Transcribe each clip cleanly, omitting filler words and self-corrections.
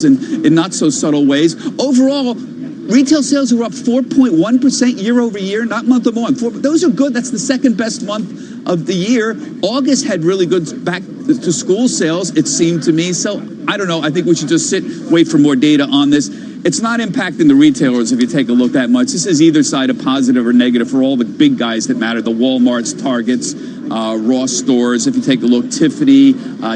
in not so subtle ways. Overall, retail sales are up 4.1% year over year, not month over month. Those are good. That's the second best month of the year. August had really good back to school sales, it seemed to me. So I don't know. I think we should just wait for more data on this. It's not impacting the retailers if you take a look that much. This is either side a positive or negative for all the big guys that matter, the Walmarts, Targets, Ross stores. If you take a look, Tiffany,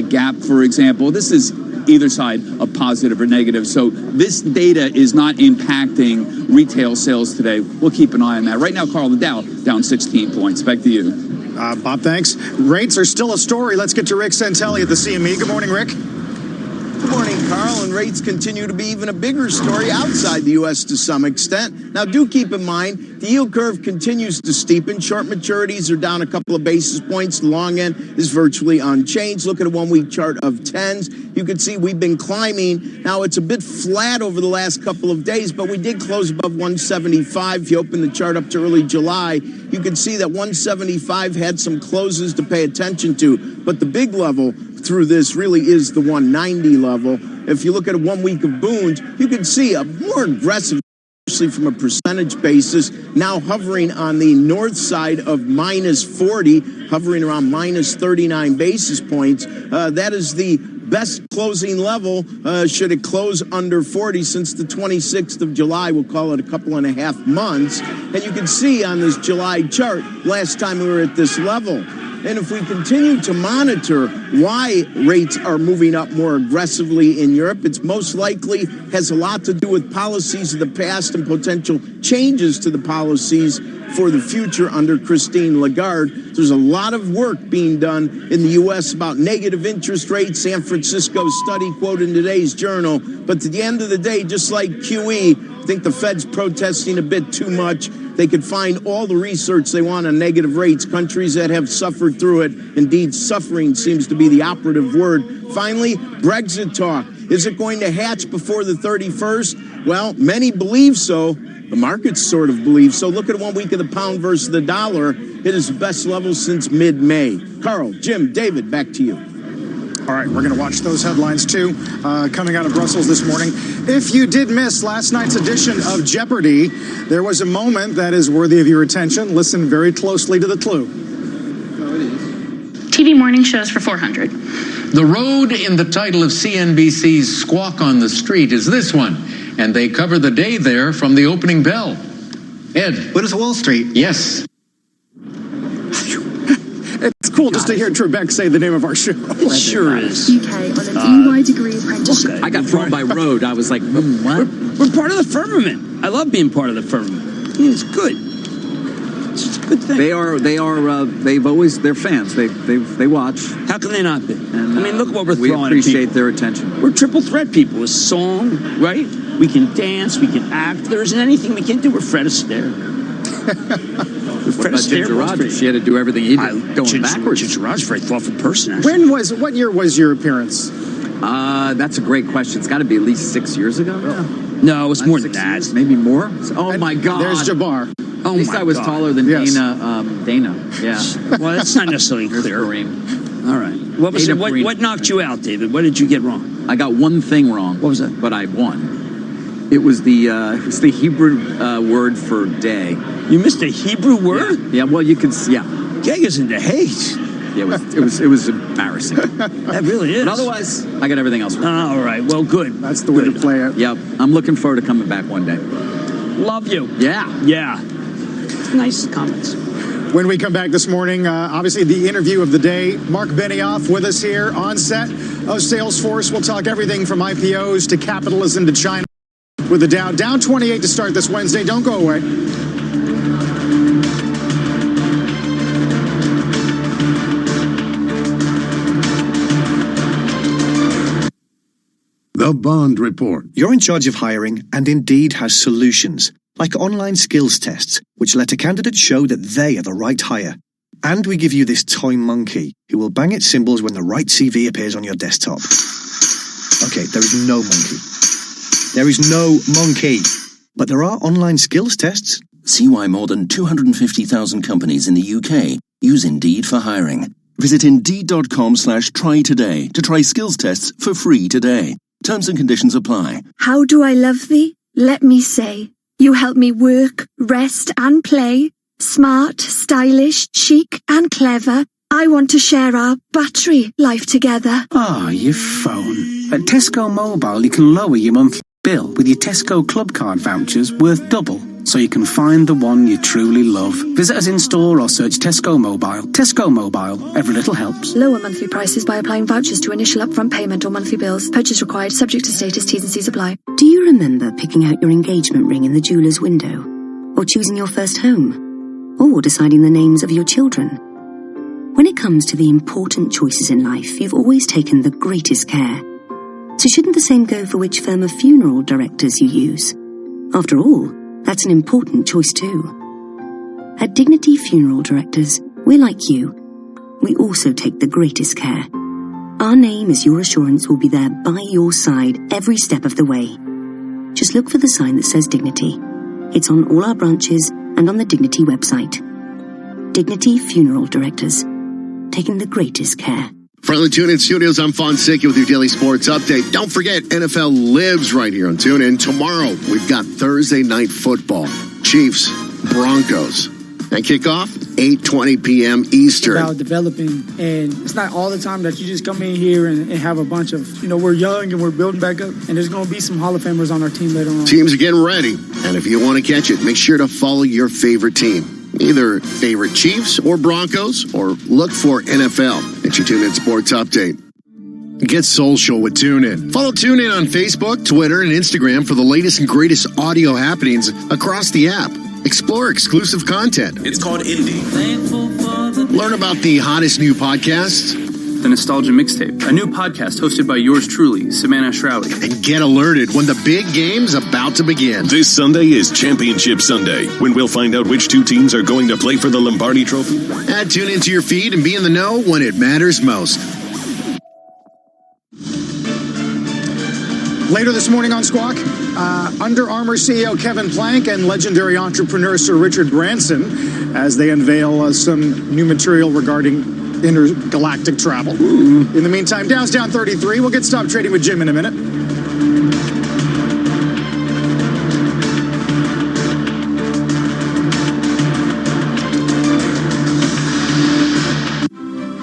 Gap, for example, this is either side a positive or negative. So this data is not impacting retail sales today. We'll keep an eye on that. Right now, Carl, the Dow down 16 points. Back to you. Bob, thanks. Rates are still a story. Let's get to Rick Santelli at the CME. Good morning, Rick. Good morning, Carl. And rates continue to be even a bigger story outside the U.S. to some extent. Now, do keep in mind, the yield curve continues to steepen. Short maturities are down a couple of basis points. The long end is virtually unchanged. Look at a one-week chart of 10s. You can see we've been climbing. Now, it's a bit flat over the last couple of days, but we did close above 175. If you open the chart up to early July, you can see that 175 had some closes to pay attention to. But the big level through this really is the 190 level. If you look at a 1 week of boons, you can see a more aggressive, especially from a percentage basis, now hovering on the north side of minus 40, hovering around minus 39 basis points. That is the best closing level should it close under 40 since the 26th of July. We'll call it a couple and a half months. And you can see on this July chart, last time we were at this level. And if we continue to monitor why rates are moving up more aggressively in Europe, it's most likely has a lot to do with policies of the past and potential changes to the policies for the future under Christine Lagarde. There's a lot of work being done in the U.S. about negative interest rates. San Francisco study quoted in today's journal. But at the end of the day, just like QE, I think the Fed's protesting a bit too much. They could find all the research they want on negative rates, countries that have suffered through it. Indeed, suffering seems to be the operative word. Finally, Brexit talk. Is it going to hatch before the 31st? Well, many believe so. The markets sort of believe so. Look at 1 week of the pound versus the dollar. It is the best level since mid-May. Carl, Jim, David, back to you. All right, we're going to watch those headlines, too, coming out of Brussels this morning. If you did miss last night's edition of Jeopardy, there was a moment that is worthy of your attention. Listen very closely to the clue. TV morning shows for 400. The road in the title of CNBC's Squawk on the Street is this one, and they cover the day there from the opening bell. Ed. What is Wall Street? Yes. It's cool just to hear Trebek say the name of our show. It sure is. UK on a DY degree apprenticeship. Okay. I got thrown by road. I was like, what? We're part of the firmament. I love being part of the firmament. It's good. It's just a good thing. They're fans. They watch. How can they not be? And, I mean, look what we're we throwing appreciate at people. their attention. We're triple threat people. A song, right? We can dance, we can act. There isn't anything we can't do. We're Fred Astaire. What about Ginger Rogers? She had to do everything he did, going backwards. Ginger Rogers, very thoughtful person, actually. What year was your appearance? That's a great question. It's got to be at least 6 years ago. Yeah. No, it's more than that. Years, maybe more. Oh my God! There's Jabbar. At least I was taller than Dana. Yeah. Well, that's not necessarily clear. Kareem. All right. What knocked you out, David? What did you get wrong? I got one thing wrong. What was that? But I won. It was the Hebrew word for day. You missed a Hebrew word? Yeah. Well, you could. Yeah. Gag is into hate. Yeah, it was embarrassing. That really is. But otherwise, I got everything else wrong. All right. Well, good. That's the way to play it. Yep. I'm looking forward to coming back one day. Love you. Yeah. Yeah. Nice comments. When we come back this morning, obviously the interview of the day, Mark Benioff with us here on set of Salesforce. We'll talk everything from IPOs to capitalism to China with the Dow. Down 28 to start this Wednesday. Don't go away. The Bond Report. You're in charge of hiring, and Indeed has solutions, like online skills tests, which let a candidate show that they are the right hire. And we give you this toy monkey, who will bang its cymbals when the right CV appears on your desktop. Okay, there is no monkey. There is no monkey. But there are online skills tests. See why more than 250,000 companies in the UK use Indeed for hiring. Visit Indeed.com/try today to try skills tests for free today. Terms and conditions apply. How do I love thee? Let me say. You help me work, rest and play. Smart, stylish, chic and clever. I want to share our battery life together. Ah, your phone. At Tesco Mobile, you can lower your monthly bill with your Tesco Club Card vouchers worth double, so you can find the one you truly love. Visit us in store or search Tesco Mobile. Tesco Mobile. Every little helps. Lower monthly prices by applying vouchers to initial upfront payment or monthly bills. Purchase required, subject to status, T's and C's apply. Do you remember picking out your engagement ring in the jeweller's window? Or choosing your first home? Or deciding the names of your children? When it comes to the important choices in life, you've always taken the greatest care. So shouldn't the same go for which firm of funeral directors you use? After all, that's an important choice too. At Dignity Funeral Directors, we're like you. We also take the greatest care. Our name as your assurance will be there by your side every step of the way. Just look for the sign that says Dignity. It's on all our branches and on the Dignity website. Dignity Funeral Directors, taking the greatest care. From the TuneIn Studios, I'm Fonseca with your daily sports update. Don't forget, NFL lives right here on TuneIn. Tomorrow, we've got Thursday Night Football. Chiefs, Broncos. And kickoff, 8:20 p.m. Eastern. It's about developing, and it's not all the time that you just come in here and have a bunch of, we're young and we're building back up, and there's going to be some Hall of Famers on our team later on. Teams are getting ready, and if you want to catch it, make sure to follow your favorite team. Either favorite Chiefs or Broncos, or look for NFL at your TuneIn Sports Update. Get social with TuneIn. Follow TuneIn on Facebook, Twitter, and Instagram for the latest and greatest audio happenings across the app. Explore exclusive content. It's called Indie. Learn about the hottest new podcasts. The Nostalgia Mixtape, a new podcast hosted by yours truly, Savannah Shroudy. And get alerted when the big game's about to begin. This Sunday is Championship Sunday, when we'll find out which two teams are going to play for the Lombardi Trophy. Tune into your feed and be in the know when it matters most. Later this morning on Squawk, Under Armour CEO Kevin Plank and legendary entrepreneur Sir Richard Branson as they unveil some new material regarding intergalactic travel. In the meantime, Dow's down 33. We'll get Stop Trading with Jim in a minute.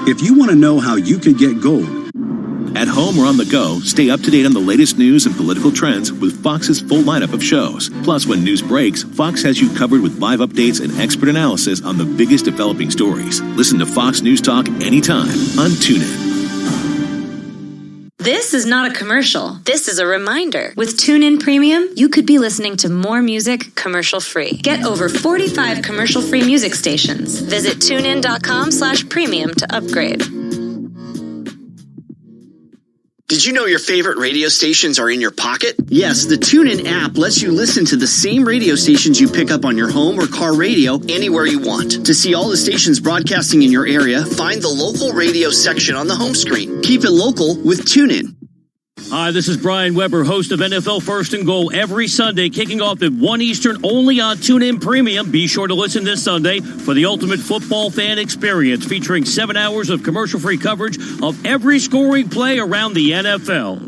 If you want to know how you can get gold, at home or on the go, stay up to date on the latest news and political trends with Fox's full lineup of shows. Plus, when news breaks, Fox has you covered with live updates and expert analysis on the biggest developing stories. Listen to Fox News Talk anytime on TuneIn. This is not a commercial. This is a reminder. With TuneIn Premium, you could be listening to more music commercial-free. Get over 45 commercial-free music stations. Visit TuneIn.com/premium to upgrade. Did you know your favorite radio stations are in your pocket? Yes, the TuneIn app lets you listen to the same radio stations you pick up on your home or car radio anywhere you want. To see all the stations broadcasting in your area, find the local radio section on the home screen. Keep it local with TuneIn. Hi, this is Brian Weber, host of NFL First and Goal every Sunday, kicking off at 1 Eastern only on TuneIn Premium. Be sure to listen this Sunday for the ultimate football fan experience, featuring 7 hours of commercial-free coverage of every scoring play around the NFL.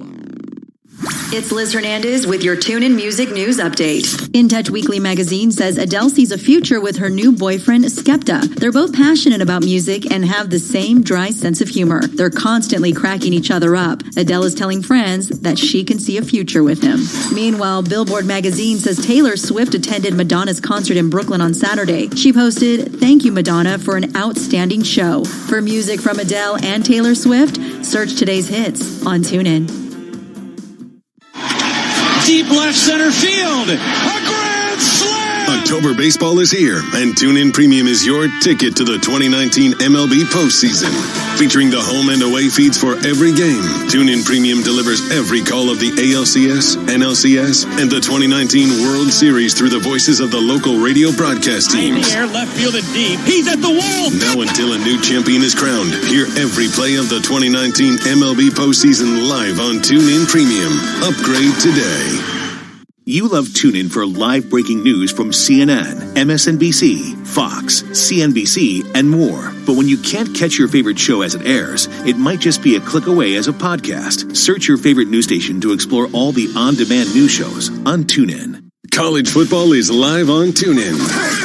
It's Liz Hernandez with your TuneIn Music News Update. In Touch Weekly magazine says Adele sees a future with her new boyfriend, Skepta. They're both passionate about music and have the same dry sense of humor. They're constantly cracking each other up. Adele is telling friends that she can see a future with him. Meanwhile, Billboard magazine says Taylor Swift attended Madonna's concert in Brooklyn on Saturday. She posted, "Thank you, Madonna, for an outstanding show." For music from Adele and Taylor Swift, search today's hits on TuneIn. Deep left center field. A grand slam! October baseball is here, and TuneIn Premium is your ticket to the 2019 MLB postseason. Featuring the home and away feeds for every game, TuneIn Premium delivers every call of the ALCS, NLCS, and the 2019 World Series through the voices of the local radio broadcast teams. In the air, left field and deep. He's at the wall. Now until a new champion is crowned, hear every play of the 2019 MLB postseason live on TuneIn Premium. Upgrade today. You love TuneIn for live breaking news from CNN, MSNBC, Fox, CNBC, and more. But when you can't catch your favorite show as it airs, it might just be a click away as a podcast. Search your favorite news station to explore all the on-demand news shows on TuneIn. College football is live on TuneIn.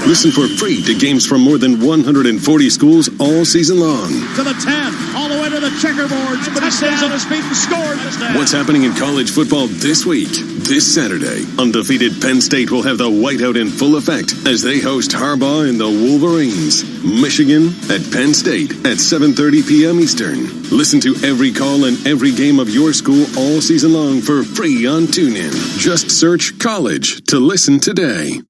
Listen for free to games from more than 140 schools all season long. To the 10, all the way to the checkerboards, but he stays on his feet and scores. What's happening in college football this week? This Saturday, undefeated Penn State will have the whiteout in full effect as they host Harbaugh and the Wolverines. Michigan at Penn State at 7:30 p.m. Eastern. Listen to every call and every game of your school all season long for free on TuneIn. Just search college to listen today.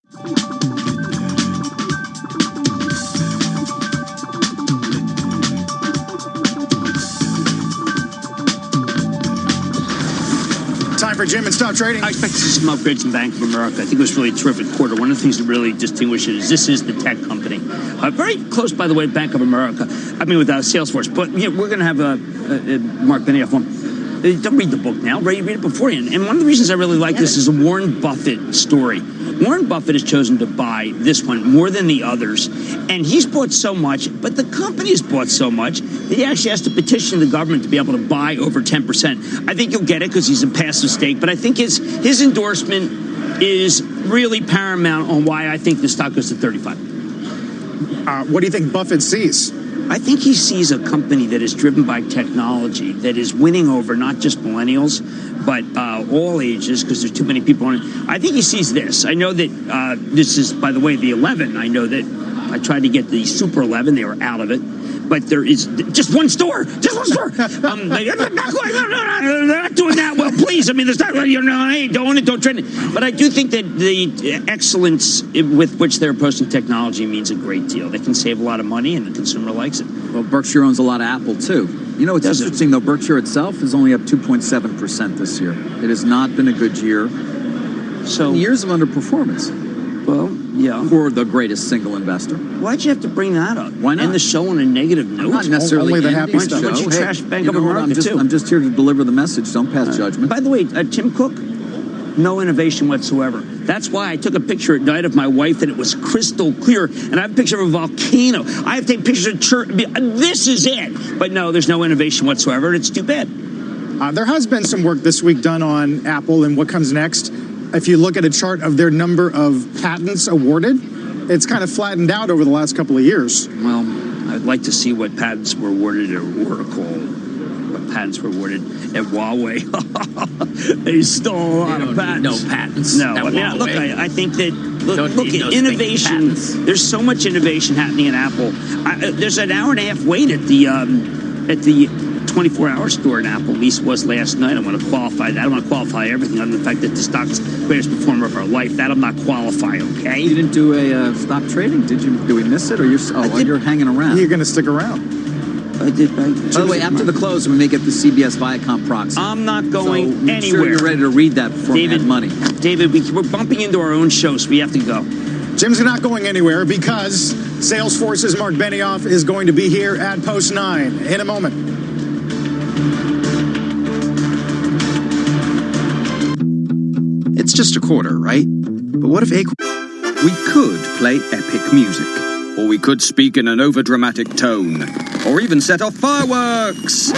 Time for Jim and Stop Trading. I expect to see some upgrades in Bank of America. I think it was really a terrific quarter. One of the things that really distinguishes it is this is the tech company. Very close, by the way, Bank of America. I mean, without Salesforce. But we're going to have Mark Benioff on. Don't read the book now. Read it beforehand. And one of the reasons I really like this is a Warren Buffett story. Warren Buffett has chosen to buy this one more than the others. And he's bought so much, but the company has bought so much that he actually has to petition the government to be able to buy over 10%. I think you'll get it because he's a passive stake. But I think his endorsement is really paramount on why I think the stock goes to 35. What do you think Buffett sees? I think he sees a company that is driven by technology, that is winning over not just millennials, but all ages, because there's too many people on it. I think he sees this. I know that this is, by the way, the 11. I know that I tried to get the Super 11. They were out of it. But there is just one store. Just one store. They're not doing that well, please. I mean, there's not, hey, don't own it, don't trade it. But I do think that the excellence with which they're approaching technology means a great deal. They can save a lot of money, and the consumer likes it. Well, Berkshire owns a lot of Apple, too. You know what's interesting, though? Berkshire itself is only up 2.7% this year. It has not been a good year. So years of underperformance. Well, yeah. For the greatest single investor. Why'd you have to bring that up? Why not? And the show on a negative note? Not necessarily only the happy stuff. Why don't you trash Bank of America, too? I'm just here to deliver the message. Don't pass judgment. By the way, Tim Cook, no innovation whatsoever. That's why I took a picture at night of my wife and it was crystal clear. And I have a picture of a volcano. I have to take pictures of church. This is it. But no, there's no innovation whatsoever. And it's too bad. There has been some work this week done on Apple and what comes next. If you look at a chart of their number of patents awarded, it's kind of flattened out over the last couple of years. Well, I'd like to see what patents were awarded at Oracle, what patents were awarded at Huawei. They stole a lot of patents. No patents. No, I mean, look, I think that look at innovation. There's so much innovation happening in Apple. There's an hour and a half wait at the 24-hour store in Apple, at least was last night. I want to qualify that. I want to qualify everything other than the fact that the stock's the greatest performer of our life. That I'm not qualifying, okay? You didn't do a stop trading, did you? Did we miss it? Or you're hanging around? You're going to stick around. I did. By the way, after the close, we may get the CBS Viacom proxy. I'm not going anywhere. Sure you're ready to read that before we have money. David, we're bumping into our own show, so we have to go. Jim's not going anywhere because Salesforce's Mark Benioff is going to be here at Post 9 in a moment. It's just a quarter, right? But what if we could play epic music, or we could speak in an overdramatic tone, or even set off fireworks.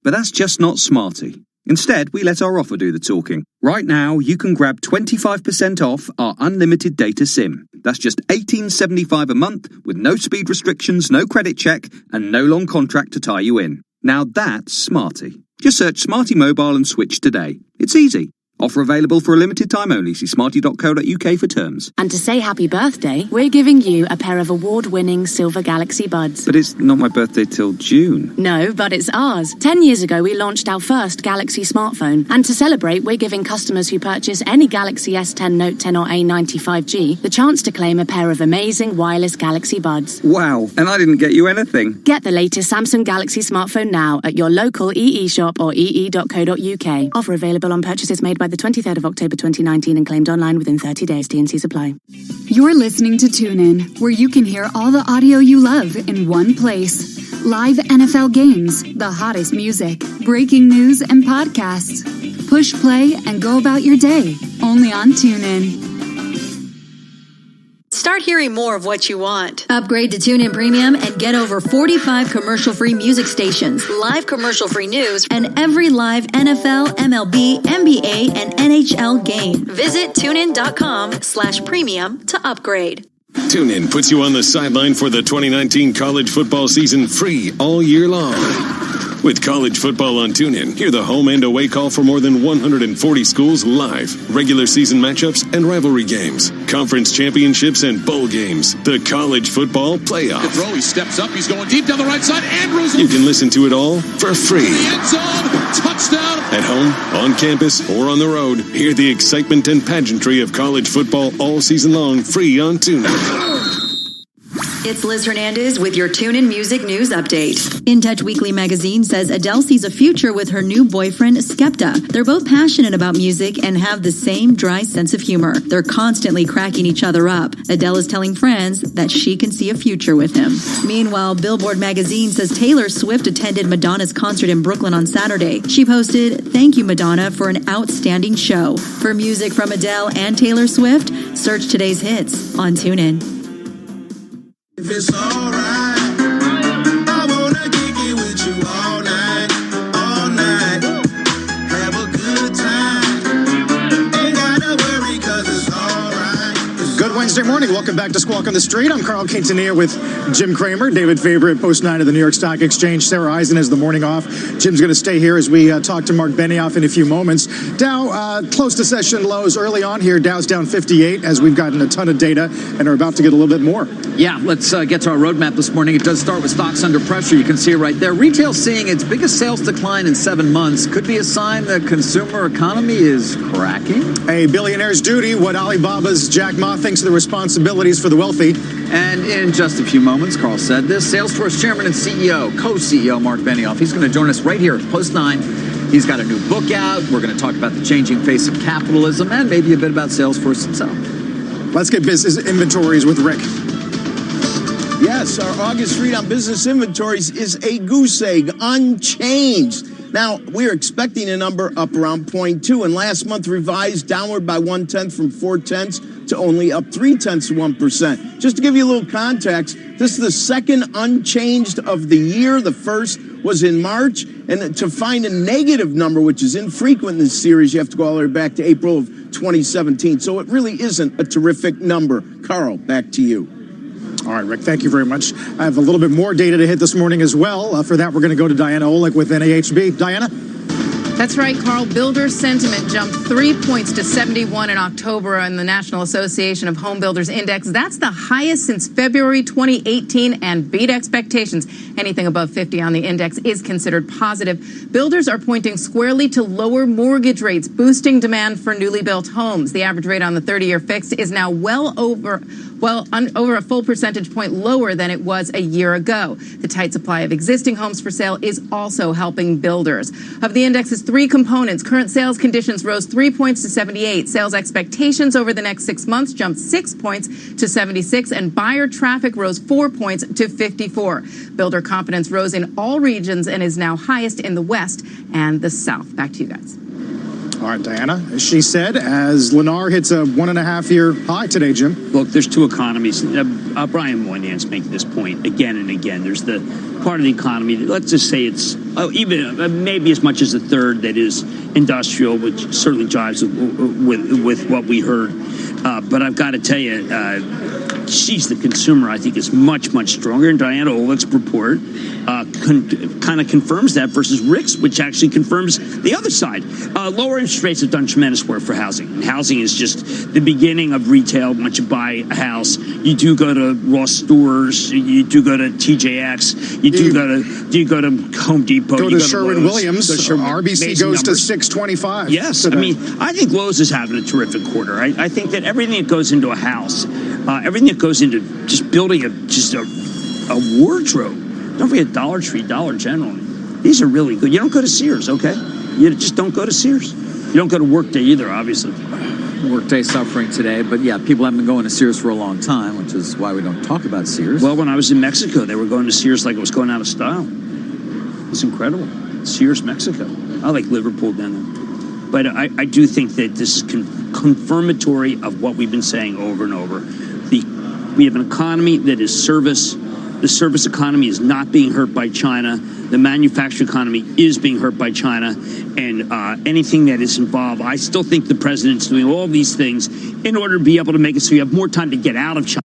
But that's just not smarty. Instead, we let our offer do the talking. Right now, you can grab 25% off our unlimited data SIM. That's just $18.75 a month with no speed restrictions, no credit check, and no long contract to tie you in. Now that's smarty. Just search Smarty Mobile and switch today. It's easy. Offer available for a limited time only. See smarty.co.uk for terms. And to say happy birthday, we're giving you a pair of award-winning Silver Galaxy Buds. But it's not my birthday till June. No, but it's ours. 10 years ago, we launched our first Galaxy smartphone. And to celebrate, we're giving customers who purchase any Galaxy S10, Note 10 or A90 5G the chance to claim a pair of amazing wireless Galaxy Buds. Wow, and I didn't get you anything. Get the latest Samsung Galaxy smartphone now at your local EE shop or ee.co.uk. Offer available on purchases made by the 23rd of October 2019 and claimed online within 30 days. T&Cs apply. You're listening to TuneIn, where you can hear all the audio you love in one place. Live NFL games, the hottest music, breaking news, and podcasts. Push play and go about your day, only on TuneIn. Start hearing more of what you want. Upgrade to TuneIn Premium and get over 45 commercial-free music stations, live commercial-free news, and every live NFL, MLB, NBA, and NHL game. Visit TuneIn.com/premium to upgrade. TuneIn puts you on the sideline for the 2019 college football season free all year long. With college football on TuneIn, hear the home and away call for more than 140 schools live, regular season matchups and rivalry games, conference championships and bowl games, the college football playoff. The throw, he steps up, he's going deep down the right side. Andrews. You can listen to it all for free. The end zone, touchdown. At home, on campus, or on the road, hear the excitement and pageantry of college football all season long, free on TuneIn. It's Liz Hernandez with your TuneIn Music News Update. In Touch Weekly magazine says Adele sees a future with her new boyfriend, Skepta. They're both passionate about music and have the same dry sense of humor. They're constantly cracking each other up. Adele is telling friends that she can see a future with him. Meanwhile, Billboard magazine says Taylor Swift attended Madonna's concert in Brooklyn on Saturday. She posted, "Thank you, Madonna, for an outstanding show." For music from Adele and Taylor Swift, search today's hits on TuneIn. If it's alright, I wanna kick it with you all night, have a good time, ain't gotta worry 'cause it's alright. Good Wednesday morning. Welcome back to Squawk on the Street. I'm Carl Quintanilla with Jim Cramer, David Faber at Post 9 of the New York Stock Exchange. Sarah Eisen has the morning off. Jim's going to stay here as we talk to Mark Benioff in a few moments. Dow close to session lows early on here. Dow's down 58 as we've gotten a ton of data and are about to get a little bit more. Yeah, let's get to our roadmap this morning. It does start with stocks under pressure. You can see it right there. Retail seeing its biggest sales decline in 7 months. Could be a sign the consumer economy is cracking. A billionaire's duty, what Alibaba's Jack Ma thinks of the responsibilities for the wealthy. And in just a few moments, Carl said this, Salesforce Chairman and CEO, co-CEO Mark Benioff, he's going to join us right here at Post 9. He's got a new book out. We're going to talk about the changing face of capitalism and maybe a bit about Salesforce itself. Let's get business inventories with Rick. Yes, our August read on business inventories is a goose egg, unchanged. Now, we're expecting a number up around 0.2, and last month revised downward by 1/10 from 0.4 to only up 0.3%. Just to give you a little context, this is the second unchanged of the year. The first was in March, and to find a negative number, which is infrequent in this series, you have to go all the way back to April of 2017. So it really isn't a terrific number. Carl, back to you. All right, Rick, thank you very much. I have a little bit more data to hit this morning as well. For that, we're going to go to Diana Olick with NAHB. Diana? That's right, Carl. Builder sentiment jumped 3 points to 71 in October on the National Association of Home Builders Index. That's the highest since February 2018 and beat expectations. Anything above 50 on the index is considered positive. Builders are pointing squarely to lower mortgage rates, boosting demand for newly built homes. The average rate on the 30-year fixed is now over a full percentage point lower than it was a year ago. The tight supply of existing homes for sale is also helping builders. Of the index's 3 components, current sales conditions rose 3 points to 78. Sales expectations over the next 6 months jumped 6 points to 76, and buyer traffic rose 4 points to 54. Builder confidence rose in all regions and is now highest in the West and the South. Back to you guys. All right, Diana, as she said, as Lennar hits a 1.5-year high today, Jim. Look, there's two economies. Brian Moynihan's making this point again and again. There's the part of the economy that, let's just say it's even maybe as much as a third that is industrial, which certainly jives with what we heard. But I've got to tell you, the consumer, I think, is much, much stronger. And Diana Olick's report kind of confirms that versus Rick's, which actually confirms the other side. Lower interest rates have done tremendous work for housing. And housing is just the beginning of retail. Once you buy a house, you do go to Ross stores, you do go to TJX, you do go to Home Depot. Go to Sherwin-Williams. RBC goes to numbers. 625. Yes, I mean, I think Lowe's is having a terrific quarter. I think that everything that goes into a house, everything that goes into just building a wardrobe. Don't forget Dollar Tree, Dollar General. These are really good. You don't go to Sears, okay? You just don't go to Sears. You don't go to Workday either, obviously. Workday suffering today, but yeah, people haven't been going to Sears for a long time, which is why we don't talk about Sears. Well, when I was in Mexico, they were going to Sears like it was going out of style. It's incredible. Sears, Mexico. I like Liverpool down there. But I do think that this is confirmatory of what we've been saying over and over. We have an economy that is service. The service economy is not being hurt by China. The manufacturing economy is being hurt by China. And anything that is involved, I still think the president's doing all these things in order to be able to make it so you have more time to get out of China.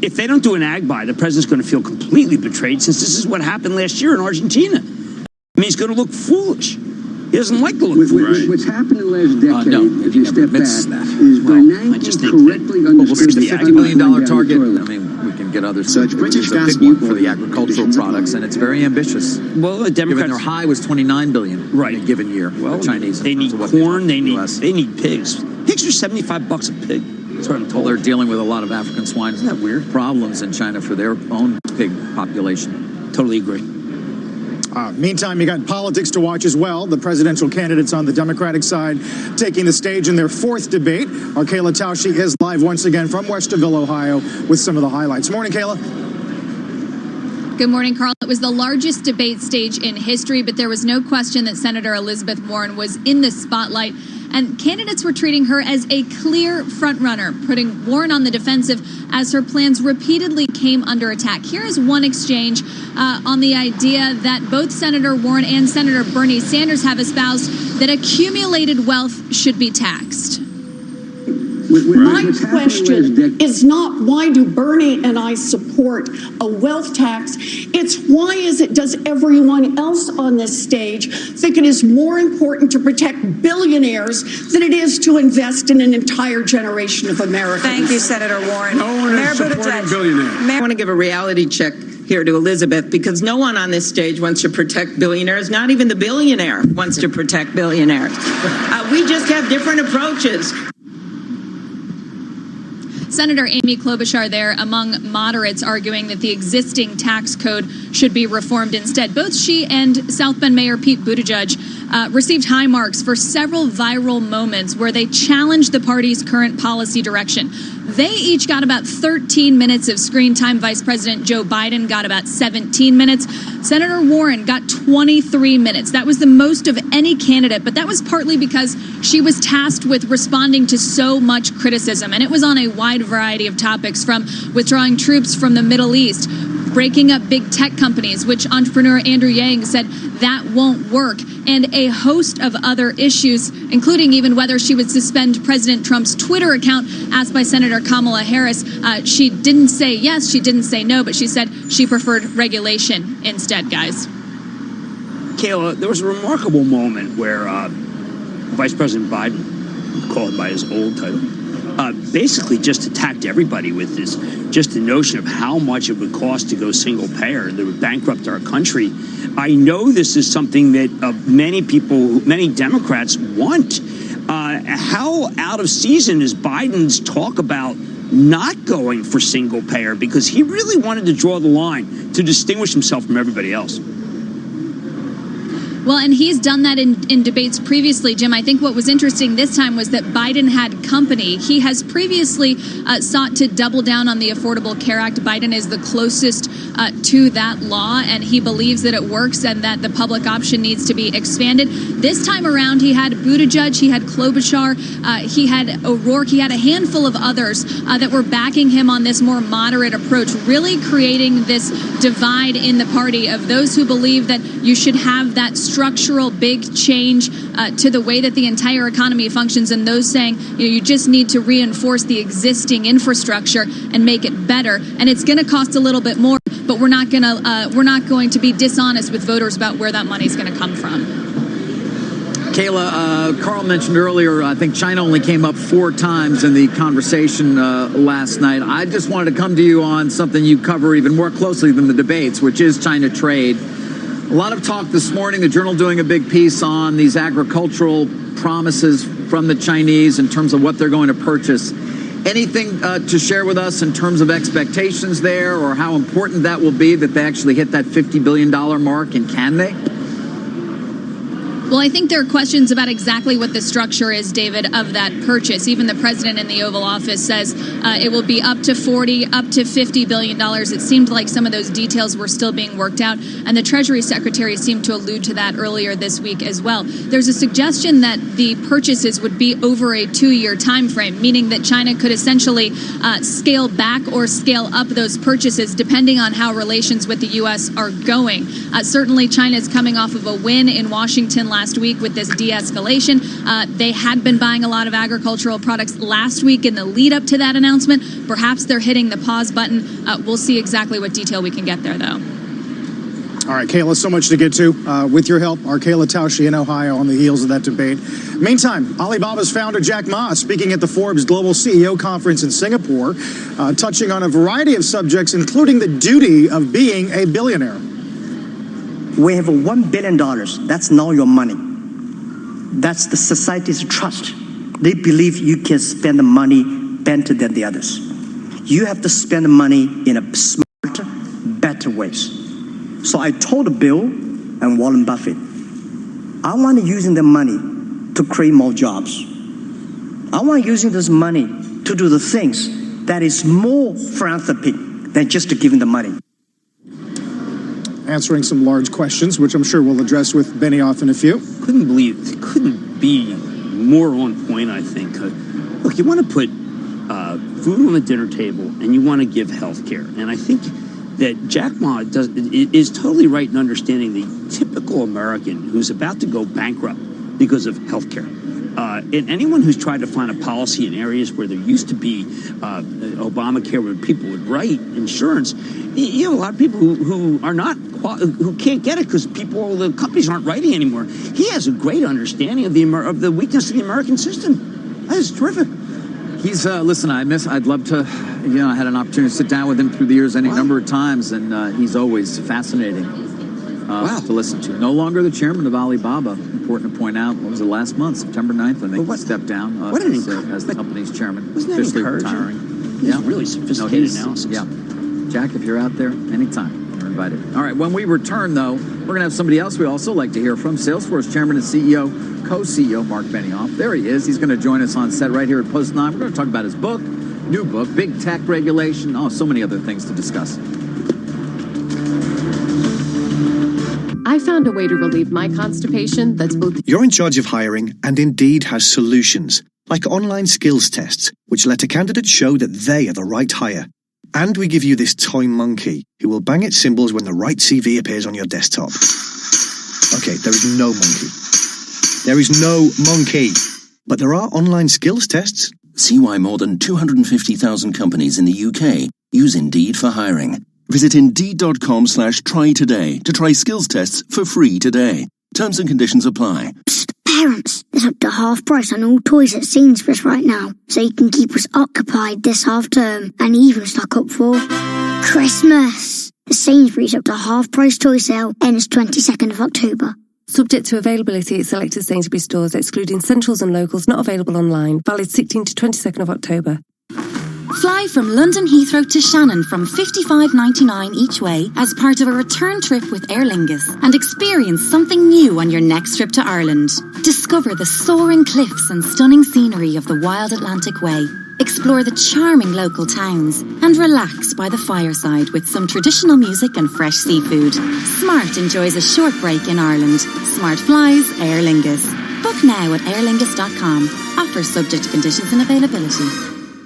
If they don't do an ag buy, the president's going to feel completely betrayed, since this is what happened last year in Argentina. I mean, he's going to look foolish. He doesn't like to look foolish. What's happened in the last decade, no, if you step back, is I Bernanke just think correctly understood the $50 billion target. I mean, we can get other Such stuff. British It's a gas big one for the agricultural products, and it's very ambitious. Well, the Given Democrats, their high was $29 billion in a given year. Well, the Chinese. They need corn. They need pigs. Pigs are $75 a pig. That's what I'm told. Well, they're dealing with a lot of African swine. Isn't that weird? Problems in China for their own pig population. Totally agree. Meantime, you got politics to watch as well. The presidential candidates on the Democratic side taking the stage in their fourth debate. Our Kayla Tausche is live once again from Westerville, Ohio, with some of the highlights. Morning, Kayla. Good morning, Carl. It was the largest debate stage in history, but there was no question that Senator Elizabeth Warren was in the spotlight. And candidates were treating her as a clear frontrunner, putting Warren on the defensive as her plans repeatedly came under attack. Here is one exchange on the idea that both Senator Warren and Senator Bernie Sanders have espoused that accumulated wealth should be taxed. My question is not why do Bernie and I support a wealth tax. It's why does everyone else on this stage think it is more important to protect billionaires than it is to invest in an entire generation of Americans? Thank you, Senator Warren. No one is supporting billionaires. I want to give a reality check here to Elizabeth, because no one on this stage wants to protect billionaires. Not even the billionaire wants to protect billionaires. We just have different approaches. Senator Amy Klobuchar there among moderates arguing that the existing tax code should be reformed instead. Both she and South Bend Mayor Pete Buttigieg received high marks for several viral moments where they challenged the party's current policy direction. They each got about 13 minutes of screen time. Vice President Joe Biden got about 17 minutes. Senator Warren got 23 minutes. That was the most of any candidate, but that was partly because she was tasked with responding to so much criticism, and it was on a wide variety of topics, from withdrawing troops from the Middle East, breaking up big tech companies, which entrepreneur Andrew Yang said that won't work, and a host of other issues, including even whether she would suspend President Trump's Twitter account, asked by Senator Kamala Harris. She didn't say yes, she didn't say no, but she said she preferred regulation instead, guys. Kayla, there was a remarkable moment where Vice President Biden, called by his old title, basically just attacked everybody with this, just the notion of how much it would cost to go single payer that would bankrupt our country. I know this is something that many people, many Democrats want. How out of season is Biden's talk about not going for single payer? Because he really wanted to draw the line to distinguish himself from everybody else. Well, and he's done that in debates previously, Jim. I think what was interesting this time was that Biden had company. He has previously sought to double down on the Affordable Care Act. Biden is the closest to that law, and he believes that it works and that the public option needs to be expanded. This time around, he had Buttigieg, he had Klobuchar, he had O'Rourke, he had a handful of others that were backing him on this more moderate approach, really creating this divide in the party of those who believe that you should have that structural big change to the way that the entire economy functions, and those saying you just need to reinforce the existing infrastructure and make it better. And it's going to cost a little bit more, but we're not going to be dishonest with voters about where that money's going to come from. Kayla, Carl mentioned earlier, I think China only came up 4 times in the conversation last night. I just wanted to come to you on something you cover even more closely than the debates, which is China trade. A lot of talk this morning, the Journal doing a big piece on these agricultural promises from the Chinese in terms of what they're going to purchase. Anything to share with us in terms of expectations there, or how important that will be that they actually hit that $50 billion mark, and can they? Well, I think there are questions about exactly what the structure is, David, of that purchase. Even the president in the Oval Office says it will be up to $40, up to $50 billion. It seemed like some of those details were still being worked out, and the Treasury Secretary seemed to allude to that earlier this week as well. There's a suggestion that the purchases would be over a 2-year time frame, meaning that China could essentially scale back or scale up those purchases depending on how relations with the U.S. are going. Certainly, China is coming off of a win in Washington last week with this de-escalation. They had been buying a lot of agricultural products last week in the lead up to that announcement. Perhaps they're hitting the pause button. We'll see exactly what detail we can get there, though. All right, Kayla, so much to get to. With your help, our Kayla Tausche in Ohio on the heels of that debate. Meantime, Alibaba's founder Jack Ma speaking at the Forbes Global CEO Conference in Singapore, touching on a variety of subjects, including the duty of being a billionaire. We have $1 billion. That's not your money. That's the society's trust. They believe you can spend the money better than the others. You have to spend the money in a smarter, better ways. So I told Bill and Warren Buffett, I want to using the money to create more jobs. I want using this money to do the things that is more philanthropy than just giving the money. Answering some large questions, which I'm sure we'll address with Benioff in a few. Couldn't be more on point, I think. Look, you want to put food on the dinner table and you want to give health care. And I think that Jack Ma is totally right in understanding the typical American who's about to go bankrupt because of health care. And anyone who's tried to find a policy in areas where there used to be Obamacare, where people would write insurance, you have a lot of people who are not, who can't get it because the companies aren't writing anymore. He has a great understanding of the weakness of the American system. That is terrific. He's listen. I'd love to. I had an opportunity to sit down with him through the years any number of times, and he's always fascinating to listen to. No longer the chairman of Alibaba. Important to point out. What was it last month, September 9th? I think he stepped down as the company's chairman. Wasn't that officially encouraging? Retiring. Yeah, really sophisticated analysis. Yeah, Jack, if you're out there, anytime, you're invited. All right. When we return, though, we're gonna have somebody else we also like to hear from. Salesforce chairman and CEO. Co-CEO Mark Benioff. There he is. He's going to join us on set right here at Post 9. We're going to talk about his book, new book, big tech regulation, so many other things to discuss. I found a way to relieve my constipation that's both... You're in charge of hiring, and Indeed has solutions, like online skills tests, which let a candidate show that they are the right hire. And we give you this toy monkey, who will bang its cymbals when the right CV appears on your desktop. Okay, there is no monkey. There is no monkey. But there are online skills tests. See why more than 250,000 companies in the UK use Indeed for hiring. Visit Indeed.com/try today to try skills tests for free today. Terms and conditions apply. Psst, parents, it's up to half price on all toys at Sainsbury's right now, so you can keep us occupied this half term and even stock up for Christmas. The Sainsbury's up to half price toy sale ends 22nd of October. Subject to availability at selected Sainsbury's stores, excluding Centrals and Locals, not available online. Valid 16th to 22nd of October. Fly from London Heathrow to Shannon from $55.99 each way as part of a return trip with Aer Lingus and experience something new on your next trip to Ireland. Discover the soaring cliffs and stunning scenery of the wild Atlantic Way. Explore the charming local towns and relax by the fireside with some traditional music and fresh seafood. Smart enjoys a short break in Ireland. Smart flies, Aer Lingus. Book now at airlingus.com. Offers subject to conditions and availability.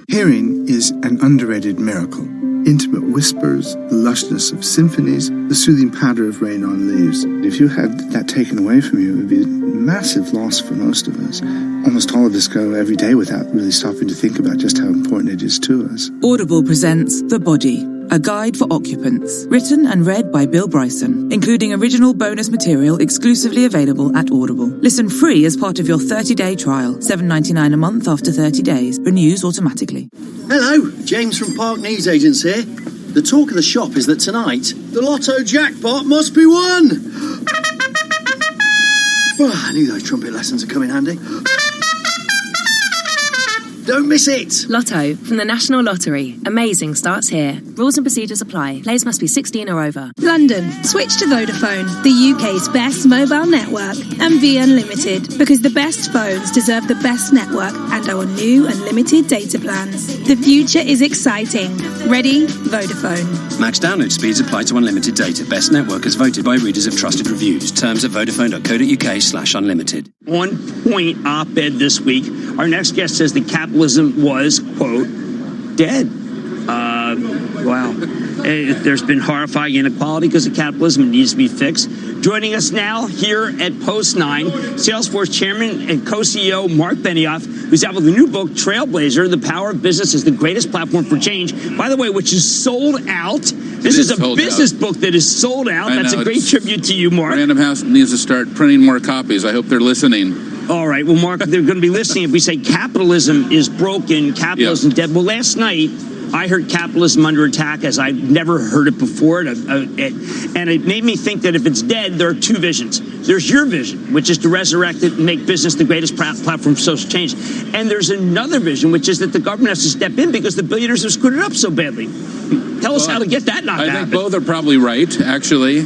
Hearing is an underrated miracle. Intimate whispers, the lushness of symphonies, the soothing patter of rain on leaves. If you had that taken away from you, it would be a massive loss for most of us. Almost all of us go every day without really stopping to think about just how important it is to us. Audible presents The Body, a guide for occupants, written and read by Bill Bryson, including original bonus material exclusively available at Audible. Listen free as part of your 30-day trial, $7.99 a month after 30 days. Renews automatically. Hello, James from Park News Agents here. The talk of the shop is that tonight, the lotto jackpot must be won. I knew those trumpet lessons would come in handy. Don't miss it. Lotto from the National Lottery. Amazing starts here. Rules and procedures apply. Players must be 16 or over. London, switch to Vodafone, the UK's best mobile network, and Be Unlimited, because the best phones deserve the best network and our new unlimited data plans. The future is exciting. Ready? Vodafone. Max download speeds apply to unlimited data. Best network as voted by readers of trusted reviews. Terms at vodafone.co.uk/unlimited. On point op-ed this week. Our next guest says that capitalism was, quote, dead. Wow. There's been horrifying inequality because of capitalism. It needs to be fixed. Joining us now here at Post 9, Salesforce Chairman and Co-CEO Mark Benioff, who's out with a new book, Trailblazer, The Power of Business is the Greatest Platform for Change, by the way, which is sold out. This is a business book that is sold out. That's a great tribute to you, Mark. Random House needs to start printing more copies. I hope they're listening. All right. Well, Mark, they're going to be listening if we say capitalism is broken, capitalism dead. Well, last night, I heard capitalism under attack as I've never heard it before. And it made me think that if it's dead, there are two visions. There's your vision, which is to resurrect it and make business the greatest platform for social change. And there's another vision, which is that the government has to step in because the billionaires have screwed it up so badly. Tell us how to get that not to happen. I think both are probably right, actually.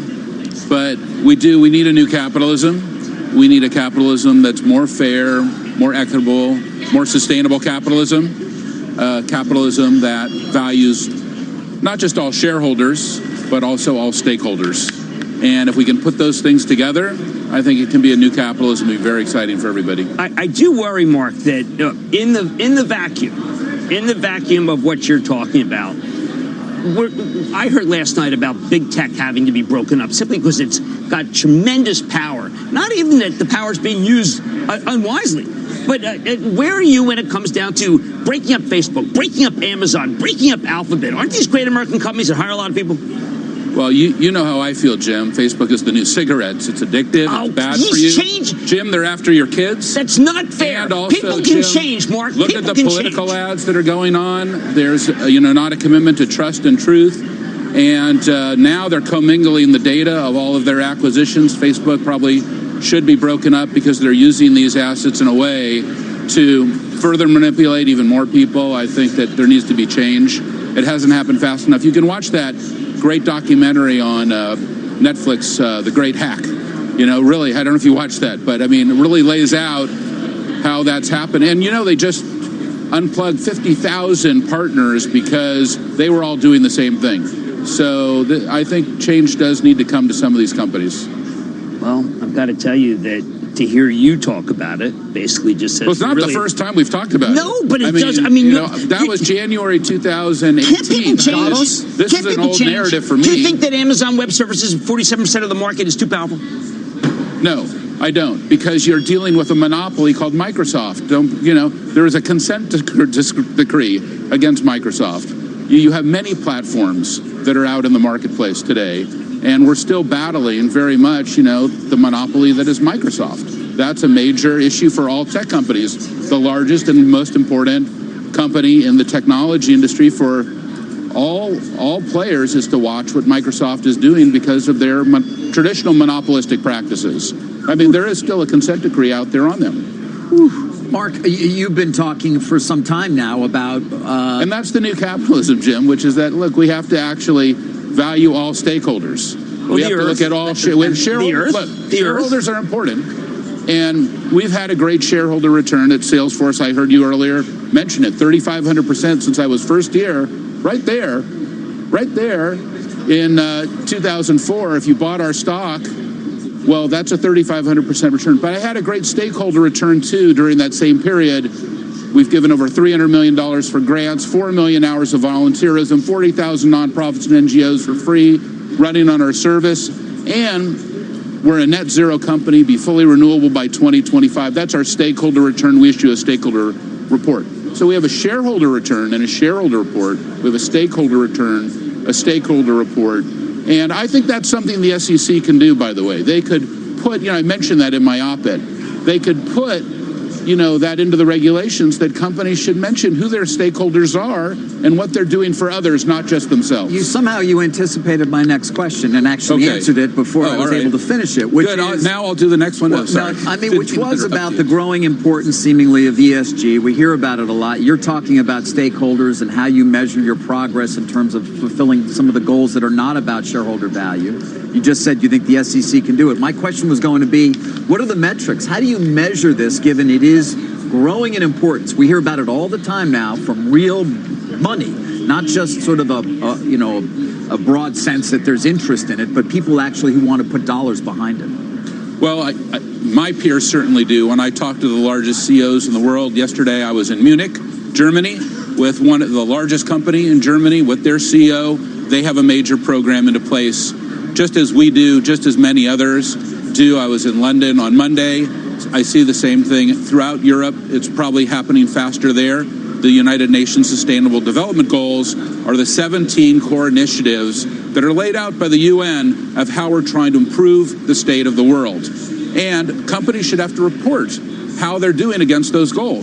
But we need a new capitalism. We need a capitalism that's more fair, more equitable, more sustainable capitalism. Capitalism that values not just all shareholders, but also all stakeholders. And if we can put those things together, I think it can be a new capitalism and be very exciting for everybody. I do worry, Mark, that in the vacuum of what you're talking about, I heard last night about big tech having to be broken up simply because it's got tremendous power. Not even that the power is being used unwisely. But where are you when it comes down to breaking up Facebook, breaking up Amazon, breaking up Alphabet? Aren't these great American companies that hire a lot of people? Well, you know how I feel, Jim. Facebook is the new cigarettes. It's addictive. It's bad for you. Jim, they're after your kids. That's not fair. And also, people can change, Mark. Look people at the political ads that are going on. There's, not a commitment to trust and truth. And now they're commingling the data of all of their acquisitions. Facebook probably should be broken up because they're using these assets in a way to further manipulate even more people. I think that there needs to be change. It hasn't happened fast enough. You can watch that great documentary on Netflix, The Great Hack. Really, I don't know if you watched that, but it really lays out how that's happened. And they just unplugged 50,000 partners because they were all doing the same thing. So I think change does need to come to some of these companies. Well, I've got to tell you that to hear you talk about it basically just says... Well, it's not the first time we've talked about it. No, but it does. That was January 2018. Can't people change? This is an old narrative for me. Do you think that Amazon Web Services, 47% of the market, is too powerful? No, I don't, because you're dealing with a monopoly called Microsoft. There is a consent decree against Microsoft. You have many platforms that are out in the marketplace today, and we're still battling very much, the monopoly that is Microsoft. That's a major issue for all tech companies. The largest and most important company in the technology industry for all players is to watch what Microsoft is doing because of their traditional monopolistic practices. There is still a consent decree out there on them. Whew. Mark, you've been talking for some time now about... And that's the new capitalism, Jim, which is that, look, we have to actually value all stakeholders. We have to look at all shareholders are important. And we've had a great shareholder return at Salesforce. I heard you earlier mention it, 3,500% since I was first here. Right there in 2004, if you bought our stock, well, that's a 3,500% return. But I had a great stakeholder return, too, during that same period. We've given over $300 million for grants, 4 million hours of volunteerism, 40,000 nonprofits and NGOs for free, running on our service. And we're a net zero company, be fully renewable by 2025. That's our stakeholder return. We issue a stakeholder report. So we have a shareholder return and a shareholder report. We have a stakeholder return, a stakeholder report. And I think that's something the SEC can do, by the way. They could put, I mentioned that in my op-ed. They could put that into the regulations, that companies should mention who their stakeholders are and what they're doing for others, not just themselves. You anticipated my next question and actually answered it before I was able to finish it. Which Good. Now I'll do the next one. Which was about the growing importance, seemingly, of ESG. We hear about it a lot. You're talking about stakeholders and how you measure your progress in terms of fulfilling some of the goals that are not about shareholder value. You just said you think the SEC can do it. My question was going to be, what are the metrics? How do you measure this, given it is growing in importance? We hear about it all the time now from real money, not just sort of a broad sense that there's interest in it, but people actually who want to put dollars behind it. Well, my peers certainly do. When I talk to the largest CEOs in the world, yesterday I was in Munich, Germany, with one of the largest company in Germany, with their CEO. They have a major program into place, just as we do, just as many others do. I was in London on Monday. I see the same thing throughout Europe. It's probably happening faster there. The United Nations Sustainable Development Goals are the 17 core initiatives that are laid out by the UN of how we're trying to improve the state of the world. And companies should have to report how they're doing against those goals.